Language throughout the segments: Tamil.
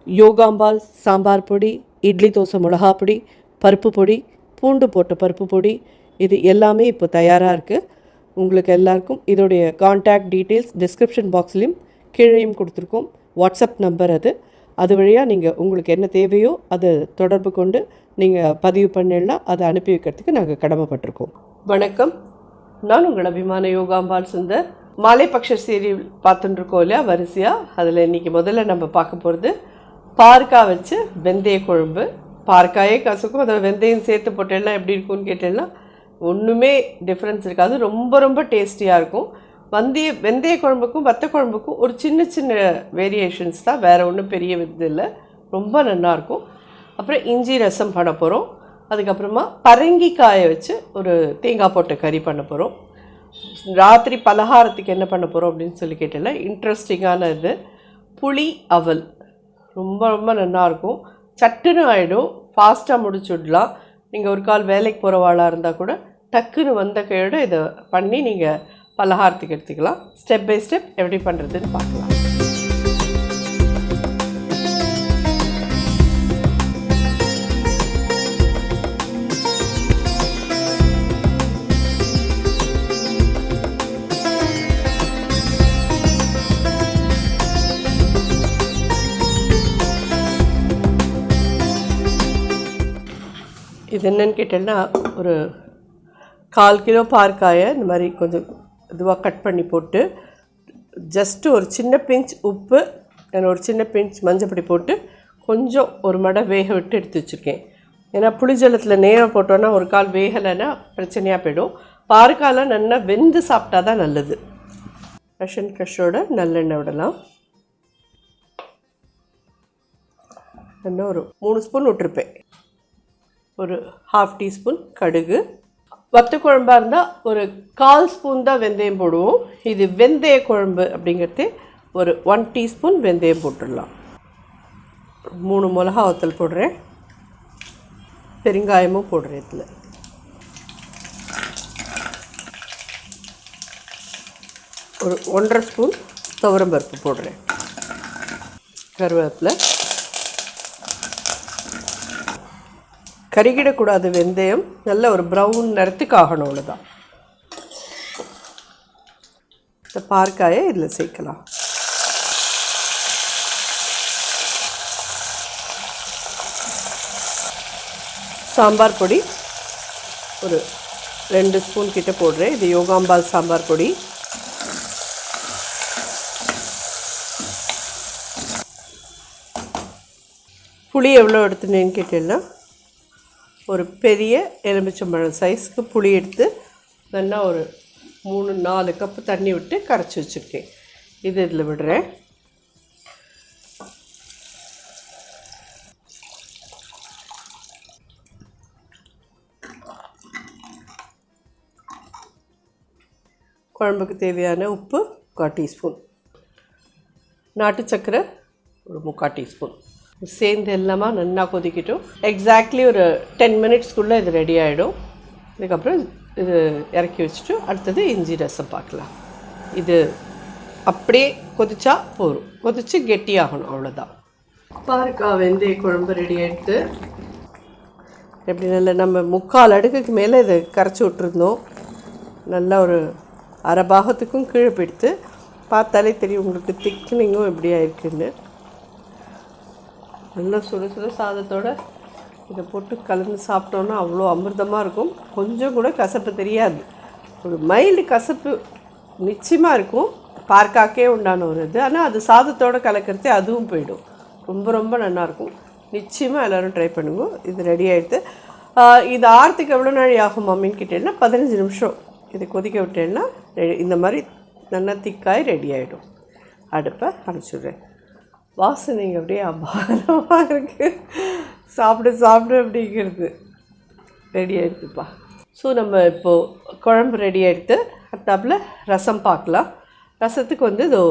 யோகாம்பால் சாம்பார் பொடி, இட்லி தோசை மிளகா பொடி, பருப்பு பொடி, பூண்டு போட்ட பருப்பு பொடி, இது எல்லாமே இப்போ தயாராக இருக்குது. உங்களுக்கு எல்லாருக்கும் இதோடைய கான்டாக்ட் டீட்டெயில்ஸ் டிஸ்கிரிப்ஷன் பாக்ஸ்லேயும் கீழேயும் கொடுத்துருக்கோம். வாட்ஸ்அப் நம்பர் அது வழியாக நீங்கள் உங்களுக்கு என்ன தேவையோ அதை தொடர்பு கொண்டு நீங்கள் பதிவு பண்ணிடலாம். அதை அனுப்பி வைக்கிறதுக்கு நாங்கள் கடமைப்பட்டிருக்கோம். வணக்கம், நான் உங்கள் அபிமான யோகாம்பால் சுந்தர். மாலைபக்ஷ சீரியல் பார்த்துட்டு இருக்கோம் இல்லையா வரிசையாக. அதில் இன்றைக்கி முதல்ல நம்ம பார்க்க போகிறது பாற்காய் வச்சு வெந்தய குழம்பு. பாற்காயே கசக்கும், அதை வெந்தயம் சேர்த்து போட்டேன்னா எப்படி இருக்கும்னு கேட்டேன்னா ஒன்றுமே டிஃப்ரென்ஸ் இருக்காது. ரொம்ப ரொம்ப டேஸ்டியாக இருக்கும். வெந்தய குழம்புக்கும் வத்த குழம்புக்கும் ஒரு சின்ன சின்ன வேரியேஷன்ஸ் தான், வேறு ஒன்றும் பெரிய இது இல்லை. ரொம்ப நல்லாயிருக்கும். அப்புறம் இஞ்சி ரசம் பண்ண போகிறோம். அதுக்கப்புறமா பரங்கிக்காயை வச்சு ஒரு தேங்காய் போட்ட கறி பண்ண போகிறோம். ராத்திரி பலகாரத்துக்கு என்ன பண்ண போகிறோம் அப்படின்னு சொல்லி கேட்டேன்னா இன்ட்ரெஸ்டிங்கான இது புளி அவல். ரொம்ப ரொம்ப நல்லாயிருக்கும். சட்டுன்னு ஆகிடும், ஃபாஸ்ட்டாக முடிச்சுடலாம். நீங்கள் ஒரு கால் வேலைக்கு போகிறவாளாக இருந்தால் கூட டக்குன்னு வந்த கையோடு இதை பண்ணி நீங்கள் பலகாரத்துக்கு எடுத்துக்கலாம். ஸ்டெப் பை ஸ்டெப் எப்படி பண்ணுறதுன்னு பார்க்கலாம். இது என்னன்னு கேட்டேன்னா ஒரு 1/4 கிலோ பாற்காயை இந்த மாதிரி கொஞ்சம் இதுவாக கட் பண்ணி போட்டு ஜஸ்ட்டு ஒரு சின்ன பிஞ்ச் உப்பு, ஒரு சின்ன பிஞ்ச் மஞ்சப்பொடி போட்டு கொஞ்சம் ஒரு மடை வேக விட்டு எடுத்து வச்சுருக்கேன். ஏன்னா புளிஜலத்தில் நேரம் போட்டோன்னா ஒரு கால் வேகலைன்னா பிரச்சனையாக போயிடும். பாற்காயெலாம் நல்லா வெந்து சாப்பிட்டா தான் நல்லது. ரஷன் க்ரஷோட நல்லெண்ணெய் விடலாம். இன்னும் ஒரு 3 ஸ்பூன் விட்டுருப்பேன். ஒரு 1/2 டீஸ்பூன் கடுகு. வத்த குழம்பாக இருந்தால் ஒரு 1/4 ஸ்பூன் தான் வெந்தயம் போடுவோம். இது வெந்தய குழம்பு அப்படிங்கிறது ஒரு 1 டீஸ்பூன் வெந்தயம் போட்டுடலாம். 3 மிளகா வத்தல் போடுறேன். பெருங்காயமும் போடுறேன். இதில் ஒரு 1.5 ஸ்பூன் துவரம்பருப்பு போடுறேன். கருவேப்பிலை. கருகிடக்கூடாது, வெந்தயம் நல்ல ஒரு ப்ரௌன் நிறத்துக்கு ஆகணும், அவ்வளோதான். இந்த பாற்காயை இதில் சேர்க்கலாம். சாம்பார் பொடி ஒரு 2 ஸ்பூன் கிட்ட போடுறேன். இது யோகாம்பால் சாம்பார் பொடி. புளி எவ்வளோ எடுத்துனேன்னு கேட்டேன்னா ஒரு பெரிய எலுமிச்சம்பழம் சைஸ்க்கு புளி எடுத்து நல்லா ஒரு 3-4 கப்பு தண்ணி விட்டு கரைச்சி வச்சுருக்கேன். இது இதில் விடுறேன். குழம்புக்கு தேவையான உப்பு 1/4 டீஸ்பூன், நாட்டு சர்க்கரை ஒரு 3/4 டீஸ்பூன் சேர்ந்து எல்லாமே நல்லா கொதிக்கட்டும். எக்ஸாக்ட்லி ஒரு 10 மினிட்ஸ்க்குள்ளே இது ரெடி ஆகிடும். இதுக்கப்புறம் இது இறக்கி வச்சுட்டு அடுத்தது இஞ்சி ரசம் பார்க்கலாம். இது அப்படியே கொதிச்சா போதும், கொதித்து கெட்டியாகணும், அவ்வளோதான். பாற்காய் வெந்தய குழம்பு ரெடி ஆகிடுது. எப்படி நல்லா நம்ம 3/4 அடுக்குக்கு மேலே இதை கரைச்சி விட்டுருந்தோம். நல்லா ஒரு அரை பாகத்துக்கும் கீழே போயிடுத்து. பார்த்தாலே தெரியும் உங்களுக்கு திக்னிங்கும் எப்படி ஆயிருக்குன்னு. நல்லா சுட சுட சாதத்தோடு இதை போட்டு கலந்து சாப்பிட்டோன்னா அவ்வளோ அமிர்தமாக இருக்கும். கொஞ்சம் கூட கசப்பு தெரியாது. ஒரு மைல்டு கசப்பு நிச்சயமாக இருக்கும். பாற்காக்கே உண்டான ஒரு இது. ஆனால் அது சாதத்தோடு கலக்கிறதே அதுவும் போயிடும். ரொம்ப ரொம்ப நல்லாயிருக்கும். நிச்சயமாக எல்லோரும் ட்ரை பண்ணுங்க. இது ரெடி ஆகிடுது. இது ஆறத்துக்கு எவ்வளோ நாள் ஆகும் மம்மின்னு கேட்டேன்னா 15 நிமிஷம் இதை கொதிக்க விட்டேன்னா இந்த மாதிரி நல்லா திக்காய் ரெடி ஆகிடும். அடுப்பை அணைச்சிடுறேன். வாசனைங்க அப்படியே அபாரமாக இருக்குது. சாப்பிட அப்படிங்கிறது ரெடி ஆகிடுதுப்பா. ஸோ நம்ம இப்போது குழம்பு ரெடி ஆகிடுது. அடுத்தாப்பில் ரசம் பார்க்கலாம். ரசத்துக்கு இதோ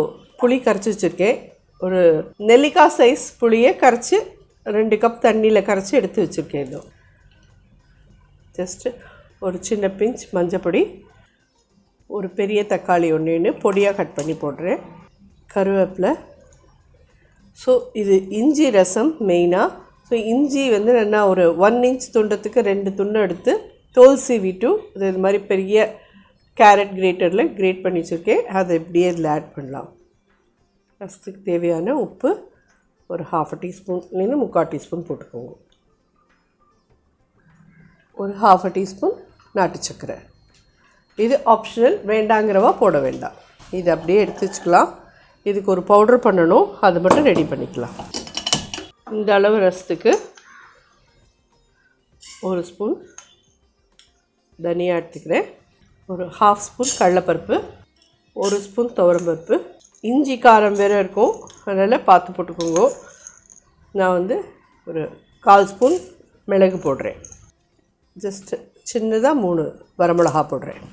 புளி கரைச்சி வச்சுருக்கேன். ஒரு நெல்லிக்காய் சைஸ் புளியை கரைச்சி 2 கப் தண்ணியில் கரைச்சி எடுத்து வச்சுருக்கேன். இதோ ஜஸ்ட்டு ஒரு சின்ன பிஞ்ச் மஞ்சப்பொடி, ஒரு பெரிய தக்காளி 1 பொடியாக கட் பண்ணி போடுறேன். கருவேப்பிலை, ஸோ இது இஞ்சி ரசம் மெயினாக. ஸோ இஞ்சி வந்து நல்லா ஒரு 1 இன்ச் துண்டத்துக்கு 2 துண்டு எடுத்து தோல் சீவிட்டு இது மாதிரி பெரிய கேரட் கிரேட்டரில் கிரேட் பண்ணி வச்சுருக்கேன். அதை இப்படியே இதில் ஆட் பண்ணலாம். ரசத்துக்கு தேவையான உப்பு ஒரு 1/2 டீஸ்பூன் இல்லைன்னா 3/4 டீஸ்பூன் போட்டுக்கோங்க. ஒரு 1/2 டீஸ்பூன் நாட்டு சர்க்கரை. இது ஆப்ஷனல், வேண்டாங்கிறவா போட வேண்டாம். இது அப்படியே எடுத்து வச்சுக்கலாம். இதுக்கு ஒரு பவுட்ரு பண்ணணும், அது மட்டும் ரெடி பண்ணிக்கலாம். இந்த அளவு ரசத்துக்கு 1 ஸ்பூன் தனியா எடுத்துக்கிறேன், ஒரு 1/2 ஸ்பூன் கடலைப்பருப்பு, 1 ஸ்பூன் துவரம்பருப்பு. இஞ்சி காரம் வேறு இருக்கும், அதனால் பார்த்து போட்டுக்கோங்க. நான் வந்து ஒரு 1/4 ஸ்பூன் மிளகு போடுறேன். ஜஸ்ட்டு சின்னதாக 3 வரமிளகா போடுறேன்.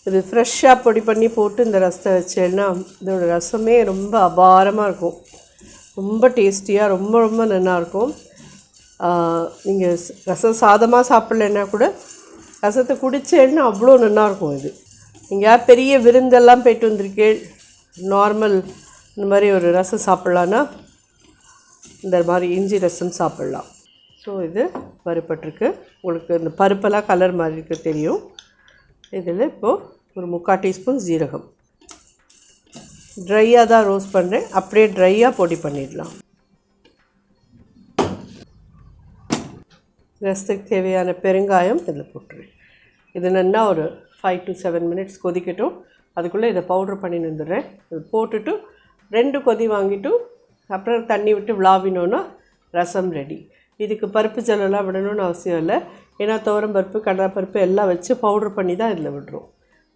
இது ஃப்ரெஷ்ஷாக பொடி பண்ணி போட்டு இந்த ரசத்தை வச்சேன்னா இதோட ரசமே ரொம்ப அபாரமாக இருக்கும். ரொம்ப டேஸ்டியாக ரொம்ப ரொம்ப நல்லாயிருக்கும். நீங்கள் ரசம் சாதமாக சாப்பிட்லன்னா கூட ரசத்தை குடிச்சேன்னா அவ்வளோ நல்லாயிருக்கும். இது நீங்கள் பெரிய விருந்தெல்லாம் போய்ட்டு வந்திருக்கேன், நார்மல் இந்த மாதிரி ஒரு ரசம் சாப்பிட்லான்னா இந்த மாதிரி இஞ்சி ரசம் சாப்பிட்லாம். ஸோ இது வறுபட்டிருக்கு. உங்களுக்கு இந்த பருப்பெல்லாம் கலர் மாதிரி இருக்க தெரியும். இதில் இப்போது ஒரு 3/4 டீஸ்பூன் ஜீரகம். ட்ரையாக தான் ரோஸ்ட் பண்ணுறேன், அப்படியே ட்ரையாக பொடி பண்ணிடலாம். ரசத்துக்கு தேவையான பெருங்காயம் இதில் போட்டுறேன். இது நல்லா ஒரு 5 to 7 மினிட்ஸ் கொதிக்கட்டும். அதுக்குள்ளே இதை பவுட்ரு பண்ணி வந்துடுறேன். இது போட்டுட்டு 2 கொதி வாங்கிட்டு அப்புறம் தண்ணி விட்டு விளாவினோன்னா ரசம் ரெடி. இதுக்கு பருப்பு ஜல்லெல்லாம் விடணும்னு அவசியம் இல்லை. ஏன்னா துவரம் பருப்பு கடலைப்பருப்பு எல்லாம் வச்சு பவுட்ரு பண்ணி தான் இதில் விடுறோம்.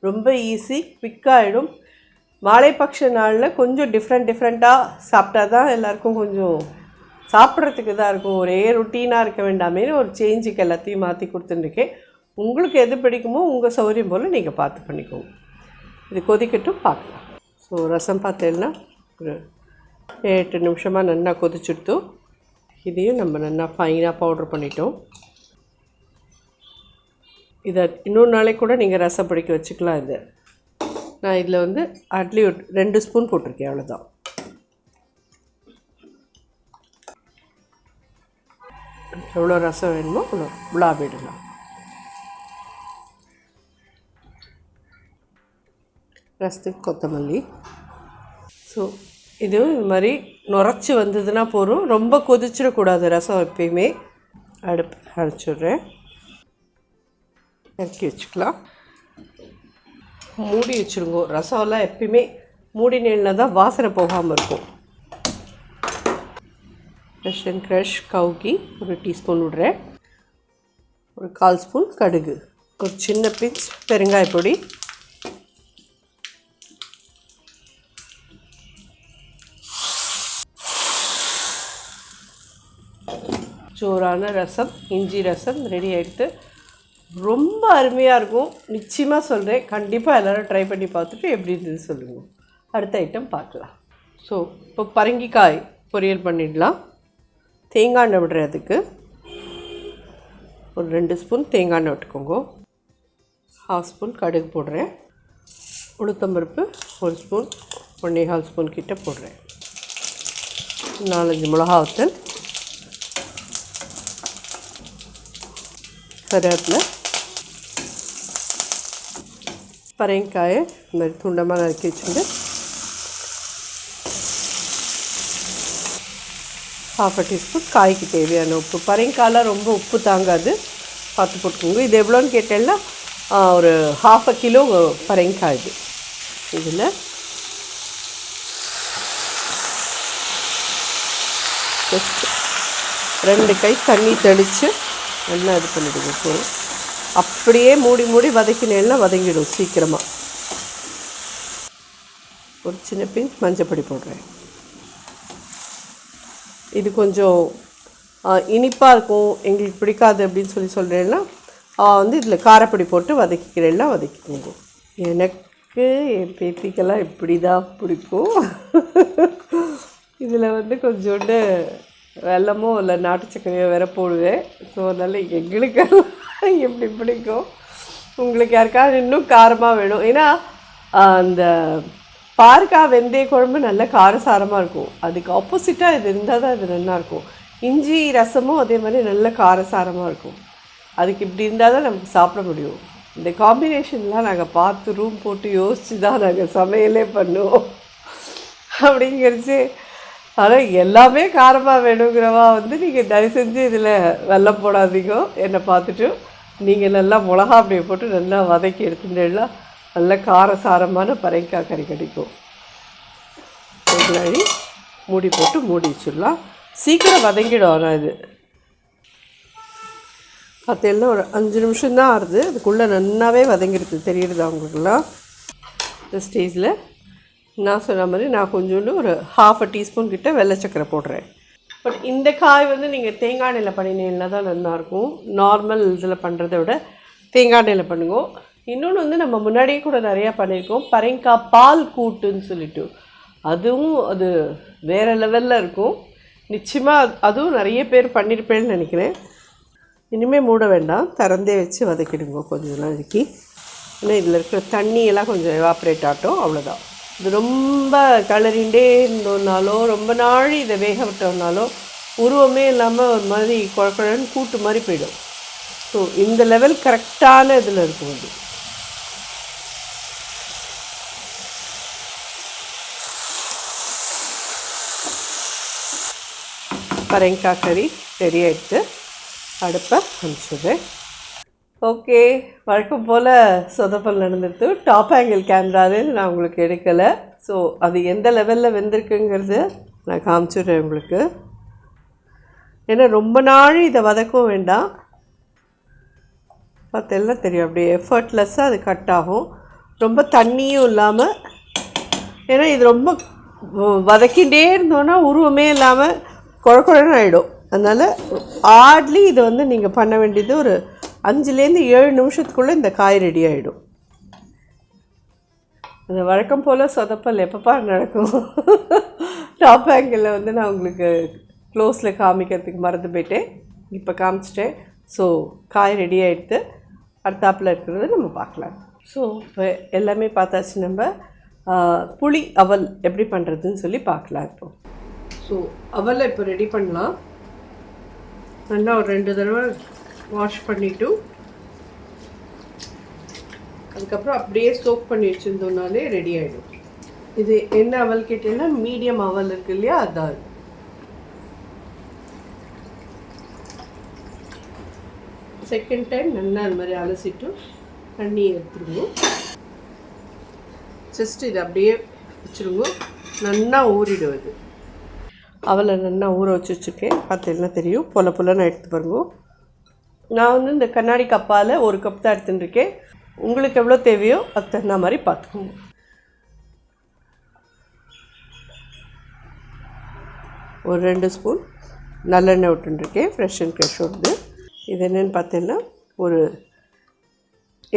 ரொம்ப ஈஸி, குவிக்காகிடும். மாலைப்பக்ஷ நாளில் கொஞ்சம் டிஃப்ரெண்ட்டாக சாப்பிட்டா தான் எல்லாேருக்கும் கொஞ்சம் சாப்பிட்றதுக்கு தான் இருக்கும். ஒரே ரொட்டீனாக இருக்க வேண்டாமே, ஒரு சேஞ்சுக்கு எல்லாத்தையும் மாற்றி கொடுத்துட்டுருக்கேன். உங்களுக்கு எது பிடிக்குமோ உங்கள் சௌகரியம் போல் நீங்கள் பார்த்து பண்ணிக்கோங்க. இது கொதிக்கட்டும், பார்க்கலாம். ஸோ ரசம் பார்த்தேன்னா ஒரு 8 நிமிஷமாக நல்லா கொதிச்சுட்டு இதையும் நம்ம நல்லா ஃபைனாக பவுட்ரு பண்ணிட்டோம். இதை இன்னொரு நாளைக்கு கூட நீங்கள் ரசம் பிடிக்க வச்சுக்கலாம். இது நான் இதில் வந்து அட்லி 2 ஸ்பூன் போட்டிருக்கேன், அவ்வளோதான். எவ்வளோ ரசம் வேணுமோ அவ்வளோ விடாவிடலாம். ரசத்துக்கு கொத்தமல்லி. ஸோ இது மாதிரி நுரைச்சி வந்ததுன்னா போதும், ரொம்ப கொதிச்சிடக்கூடாது ரசம். எப்பயுமே அடுப்பு அரைச்சிட்றேன், இறக்கி வச்சுக்கலாம். மூடி வச்சுருங்க. ரசம்லாம் எப்பயுமே மூடி நேரில் தான் வாசனை போகாமல் இருக்கும். ஃப்ரெஷ் அண்ட் க்ரஷ் கவுகி ஒரு டீஸ்பூன் விடுறேன், ஒரு 1/4 ஸ்பூன் கடுகு, ஒரு சின்ன பிஞ்ச் பெருங்காய பொடி, சோறான ரசம், இஞ்சி ரசம் ரெடி ஆகிடுது. ரொம்ப அருமையாக இருக்கும், நிச்சயமாக சொல்கிறேன். கண்டிப்பாக எல்லோரும் ட்ரை பண்ணி பார்த்துட்டு எப்படி இருந்தது சொல்லுங்கள். அடுத்த ஐட்டம் பார்க்கலாம். ஸோ இப்போ பரங்கிக்காய் பொரியல் பண்ணிடலாம். தேங்காய் எண்ணெய் விடுறதுக்கு ஒரு 2 ஸ்பூன் தேங்காய் எண்ணெய் விட்டுக்கோங்க. 1/2 ஸ்பூன் கடுகு போடுறேன். உளுத்தம்பருப்பு 1 ஸ்பூன் 1.25 ஸ்பூன் கிட்ட போடுறேன். 4-5 மிளகா வத்தல், கருவேப்பிலை, பரங்கிக்காயை இந்த மாதிரி துண்டமாக நறுக்கி வச்சுட்டு 1/2 டீஸ்பூன் காய்க்கு தேவையான உப்பு. பரங்கிக்காயெலாம் ரொம்ப உப்பு தாங்காது, பார்த்து போட்டுக்கோங்க. இது எவ்வளோன்னு கேட்டேன்னா ஒரு 1/2 கிலோ பரங்கிக்காய். இது இதில் ஜஸ்ட் 2 கை தண்ணி தெளித்து நல்லா இது பண்ணிவிடுங்க. போதும். அப்படியே மூடி வதக்கினேன்னா வதங்கிடும் சீக்கிரமாக. ஒரு சின்ன பிஞ்ச் மஞ்சப்பொடி போடுறேன். இது கொஞ்சம் இனிப்பாக இருக்கும், எங்களுக்கு பிடிக்காது அப்படின்னு சொல்கிறேன்னா வந்து இதில் காரப்பொடி போட்டு வதக்கிக்கிறேன்னா வதக்கிக்கோங்க. எனக்கு என் பேத்திக்கெல்லாம் இப்படி தான் பிடிக்கும். இதில் வந்து கொஞ்சோண்டு வெல்லமோ இல்லை நாட்டு சர்க்கரையோ வேறு போடுவேன். ஸோ அதனால் எங்களுக்கு எப்படி பிடிக்கும். உங்களுக்கு யாருக்காவது இன்னும் காரமாக வேணும். ஏன்னா அந்த பாருக்காய் வெந்தய குழம்பு நல்ல காரசாரமாக இருக்கும். அதுக்கு ஆப்போசிட்டாக இது இருந்தால் தான் இது நல்லாயிருக்கும். இஞ்சி ரசமும் அதே மாதிரி நல்ல காரசாரமாக இருக்கும். அதுக்கு இப்படி இருந்தால் தான் நமக்கு சாப்பிட முடியும். இந்த காம்பினேஷன்லாம் நாங்கள் பார்த்து ரூம் போட்டு யோசித்து தான் நாங்கள் சமையலே பண்ணுவோம் அப்படிங்கிறச்சு. ஆனால் எல்லாமே காரமாக வேணுங்கிறவா நீங்கள் தயவு செஞ்சு இதில் வெல்லம் போடாதீங்க. என்னை பார்த்துட்டு நீங்கள் நல்லா மிளகா அப்படியே போட்டு நல்லா வதக்கி எடுத்துட்டேன்னா நல்ல காரசாரமான பரங்கிக்காய் கறி கிடைக்கும். ஒரு மூடி போட்டு மூடி வச்சிடலாம். சீக்கிரம் வதங்கிடும். ஆனால் இது பார்த்தீங்கன்னா ஒரு 5 நிமிஷம்தான் ஆகுது. அதுக்குள்ளே நல்லாவே வதங்கிடுது. தெரியுது அவங்களுக்குலாம். இந்த ஸ்டேஜில் நான் சொன்ன மாதிரி நான் கொஞ்சோண்டு ஒரு 1/2 டீஸ்பூன் கிட்ட வெள்ளை சக்கரை போடுறேன். பட் இந்த காய் நீங்கள் தேங்காய் எண்ணெயில் பண்ணினீங்கன்னா தான் நல்லாயிருக்கும். நார்மல் இதில் பண்ணுறதை விட தேங்காய் எண்ணெயில் பண்ணுங்க. இன்னொன்று நம்ம முன்னாடியே கூட நிறையா பண்ணியிருக்கோம், பரங்கிக்காய் பால் கூட்டுன்னு சொல்லிட்டு. அதுவும் அது வேறு லெவலில் இருக்கும். நிச்சயமாக அதுவும் நிறைய பேர் பண்ணியிருப்பேன்னு நினைக்கிறேன். இனிமேல் மூட வேண்டாம், திறந்தே வச்சு வதக்கிடுங்க கொஞ்சம் நாளைக்கு. ஏன்னா இதில் இருக்கிற தண்ணியெல்லாம் கொஞ்சம் எவாப்ரேட் ஆகட்டும், அவ்வளோதான். இது ரொம்ப கலரிண்டே இருந்தோம்னாலோ ரொம்ப நாள் இதை வேக விட்டோம்னாலோ உருவமே இல்லாமல் ஒரு மாதிரி குழக்குழன்னு கூட்டு மாதிரி போயிடும். ஸோ இந்த லெவல் கரெக்டான இதில் இருக்கும். இது பரங்கிக்காய் கறி ரெடி ஆகிடுச்சு. அடுப்பை அனுப்பிச்சுடுறேன். ஓகே, வழக்கம் போல் சொதப்பல் நடந்துட்டு டாப் ஆங்கிள் கேமராவில் நான் உங்களுக்கு எடுக்கலை. ஸோ அது எந்த லெவலில் வெந்திருக்குங்கிறது நான் காமிச்சுடுறேன் உங்களுக்கு. ஏன்னா ரொம்ப நாள் இதை வதக்கவும் வேண்டாம். பார்த்தெல்லாம் தெரியும், அப்படியே எஃபர்ட்லெஸ்ஸாக அது கட் ஆகும். ரொம்ப தண்ணியும் இல்லாமல். ஏன்னா இது ரொம்ப வதக்கிட்டே இருந்தோன்னா உருவமே இல்லாமல் குழக்குழன்னு ஆகிடும். அதனால் ஹார்ட்லி இதை நீங்கள் பண்ண வேண்டியது ஒரு 5-7 நிமிஷத்துக்குள்ளே இந்த காய் ரெடி ஆகிடும். அந்த வழக்கம் போல் சொதப்பல் எப்பப்பா நடக்கும். டாப் ஆங்கிளில் நான் உங்களுக்கு க்ளோஸில் காமிக்கிறதுக்கு மறந்து போயிட்டேன். இப்போ காமிச்சிட்டேன். ஸோ காய் ரெடி ஆகிடுது. அடுத்தாப்பில் இருக்கிறது நம்ம பார்க்கலாம். ஸோ இப்போ எல்லாமே பார்த்தாச்சு. நம்ம புளி அவல் எப்படி பண்ணுறதுன்னு சொல்லி பார்க்கலாம். இப்போ ஸோ அவலை இப்போ ரெடி பண்ணலாம். நல்லா ஒரு 2 தடவை வாஷ் பண்ணிவிட்டு அதுக்கப்புறம் அப்படியே சோக் பண்ணி வச்சுருந்தோம்னாலே ரெடி ஆகிடும். இது என்ன அவல் கேட்டீங்கன்னா மீடியம் அவல் இருக்கு இல்லையா, அதான். செகண்ட் டைம் நல்லா அது மாதிரி அலசிட்டு தண்ணி எடுத்துருவோம். ஜஸ்ட் இது அப்படியே வச்சுருவோம். நல்லா ஊறிடும். இது அவலை நல்லா ஊற வச்சுருக்கேன். பார்த்தீங்கன்னா தெரியும், பொலன்னு எடுத்து பாருங்க. நான் இந்த கண்ணாடி கப்பால் 1 கப் தான் எடுத்துட்டுருக்கேன். உங்களுக்கு எவ்வளோ தேவையோ அது தகுந்த மாதிரி பார்த்துக்கோங்க. ஒரு 2 ஸ்பூன் நல்லெண்ணெய் விட்டுருக்கேன், ஃப்ரெஷ் அண்ட் ஃப்ரெஷ்ஷோடு. இது என்னென்னு பார்த்தீங்கன்னா ஒரு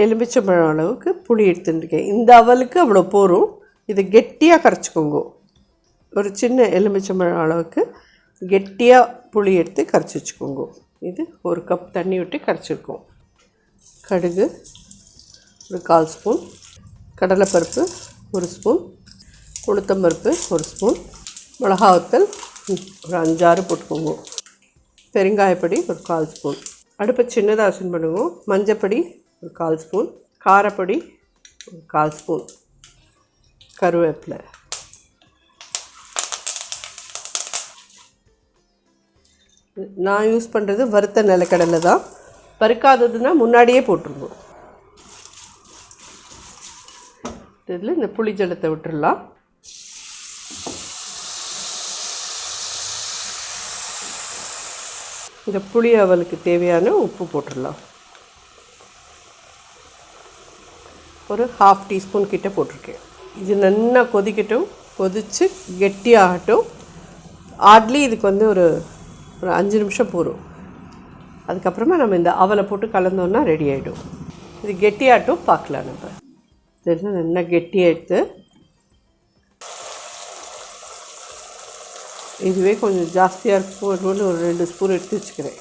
எலுமிச்சம்பழம் அளவுக்கு புளி எடுத்துட்டுருக்கேன். இந்த அவலுக்கு அவ்வளோ போரும். இது கெட்டியாக கரைச்சிக்கோங்க. ஒரு சின்ன எலுமிச்சம்பழம் அளவுக்கு கெட்டியாக புளி எடுத்து கரைச்சி வச்சுக்கோங்க. இது 1 கப் தண்ணி விட்டு கரைச்சிருக்கோம். கடுகு ஒரு 1/4 ஸ்பூன், கடலைப்பருப்பு 1 ஸ்பூன், உளுத்தம்பருப்பு 1 ஸ்பூன், மிளகா வத்தல் ஒரு 5-6 போட்டுக்கோங்க. பெருங்காயப்பொடி ஒரு 1/4 ஸ்பூன். அடுப்பை சின்னதாக வச்சுன்னு பண்ணுவோம். மஞ்சப்பொடி ஒரு 1/4 ஸ்பூன், காரப்பொடி ஒரு 1/4 ஸ்பூன், கருவேப்பிலை. நான் யூஸ் பண்ணுறது வறுத்த நிலக்கடலை தான். வறுக்காததுன்னா முன்னாடியே போட்டுருவோம். இதில் இந்த புளி ஜலத்தை விட்டுடலாம். இந்த புளி அவலுக்கு தேவையான உப்பு போட்டுடலாம். ஒரு 1/2 டீஸ்பூன் கிட்ட போட்டிருக்கேன். இது நல்லா கொதிக்கட்டும். கொதித்து கெட்டியாகட்டும். ஹார்ட்லி இதுக்கு ஒரு 5 நிமிஷம் போகும். அதுக்கப்புறமா நம்ம இந்த அவலை போட்டு கலந்தோன்னா ரெடி ஆகிடும். இது கெட்டியாகட்டும், பார்க்கலாம். நம்ம இது நல்லா கெட்டியாகிடுது. இதுவே கொஞ்சம் ஜாஸ்தியாக இருக்கும். ஒரு 2 ஸ்பூன் எடுத்து வச்சுக்கிறேன்.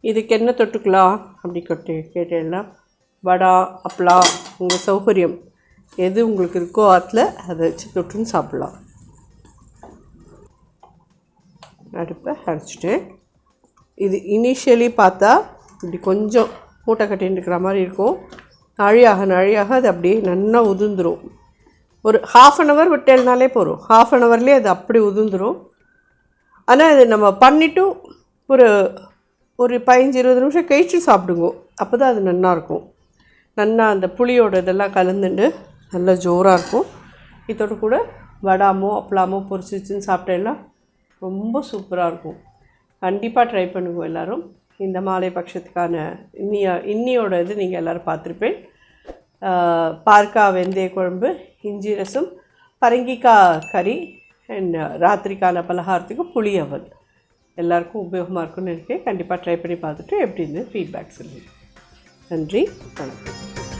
இதுக்கு என்ன தொட்டுக்கலாம் அப்படி கேட்டேன்னா வடை அப்பளம் உங்கள் சௌகரியம் எது உங்களுக்கு இருக்கோ அதில் அதை வச்சு தொட்டுன்னு சாப்பிட்லாம். அடுப்பை அரைச்சிட்டு இது இனிஷியலி பார்த்தா இப்படி கொஞ்சம் மூட்டை கட்டின்னு இருக்கிற மாதிரி இருக்கும். நழியாக அது அப்படியே நல்லா உதிர்ந்துடும். ஒரு 1/2 hour விட்டேல்னாலே போதும். 1/2 hourலேயே அது அப்படி உதிர்ந்துடும். ஆனால் இது நம்ம பண்ணிவிட்டு ஒரு 15-20 நிமிஷம் கழிச்சு சாப்பிடுங்க. அப்போ தான் அது நல்லாயிருக்கும். நல்லா அந்த புளியோட இதெல்லாம் கலந்துட்டு நல்லா ஜோராக இருக்கும். இதோடு கூட வடாமோ அப்பளாமோ பொரிச்சு வச்சுன்னு சாப்பிட்டேன்னா ரொம்ப சூப்பராக இருக்கும். கண்டிப்பாக ட்ரை பண்ணுங்க எல்லோரும். இந்த மாலை பட்சத்துக்கான இன்னியோட இது நீங்கள் எல்லோரும் பார்த்துருப்பேன். பார்க்காய் வெந்தய குழம்பு, இஞ்சி ரசம், பரங்கிக்காய் கறி அண்ட் ராத்திரிக்கான பலகாரத்துக்கு புளி அவல் எல்லாருக்கும் உபயோகமாக இருக்குன்னு நினைக்கிறேன். கண்டிப்பாக ட்ரை பண்ணி பார்த்துட்டு எப்படின்னு ஃபீட்பேக் சொல்லுங்கள். நன்றி, வணக்கம்.